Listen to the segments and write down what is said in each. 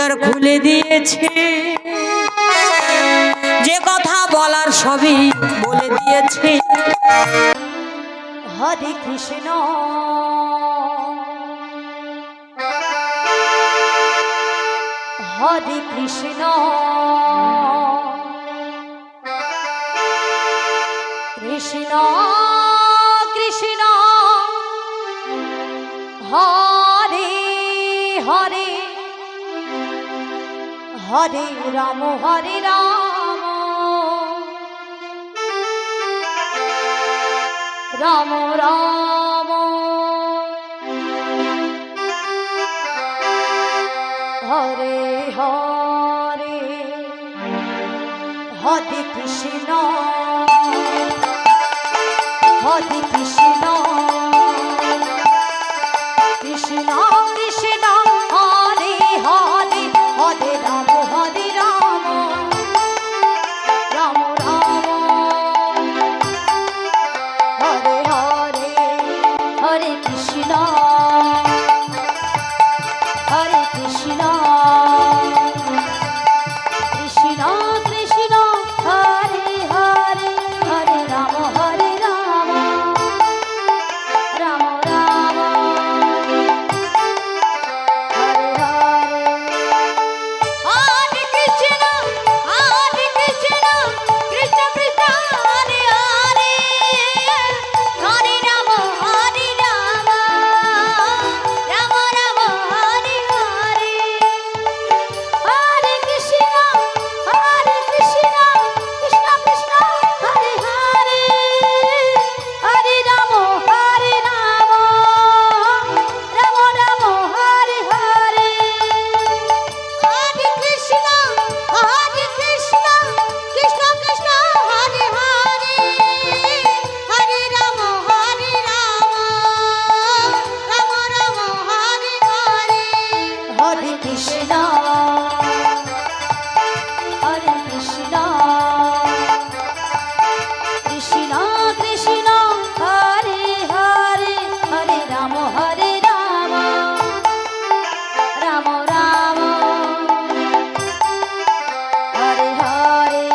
দ্বার খুলে দিয়েছে, যে কথা বলার সবই বলে দিয়েছে। হরে কৃষ্ণ হরে কৃষ্ণ কৃষ্ণ কৃষ্ণ হরে হরে হরে রাম হরে রাম রাম রাম হরে হরে হরে কৃষ্ণ হরে কৃষ্ণ কৃষ্ণ কৃষ্ণ হরে হরে হরে রাম হরে রাম রাম রাম হরে হরে হরে কৃষ্ণ হরে কৃষ্ণ কৃষ্ণ কৃষ্ণ হরে হরে হরে রাম হরে রাম রাম রাম হরে হরে হরে কৃষ্ণ কৃষ্ণ কৃষ্ণ হরে হরে হরে রাম হরে রাম রাম রাম হরে হরে হরে কৃষ্ণ কৃষ্ণ কৃষ্ণ হরে হরে হরে রাম হরে রাম রাম রাম হরে হরে হরে কৃষ্ণ কৃষ্ণ কৃষ্ণ হরে হরে হরে রাম হরে রাম রাম রাম হরে হরে হরে কৃষ্ণ হরে কৃষ্ণ কৃষ্ণ কৃষ্ণ হরে হরে হরে রাম হরে রাম রাম রাম হরে হরে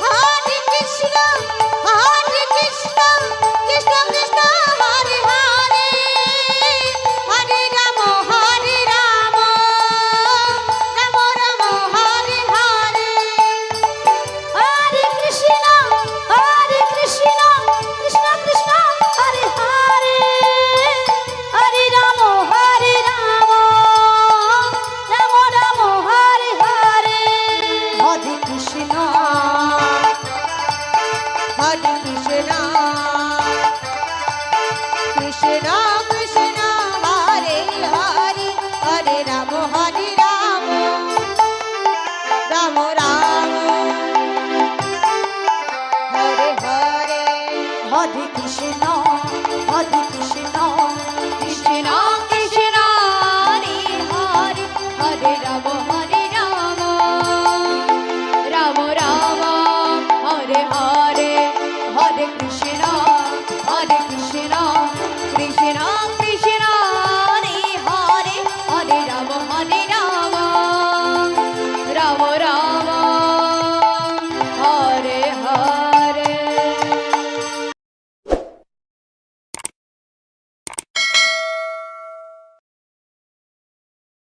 হরে কৃষ্ণ কৃষ্ণ কৃষ্ণ হরে হরে হরে রাম হরে রাম রাম রাম হরে হরে হরে কৃষ্ণ কৃষ্ণ কৃষ্ণ হরে হরে হরে রাম হরে রাম রাম রাম হরে হরে হরে কৃষ্ণ কৃষ্ণ কৃষ্ণ হরে হরে হরে রাম হরে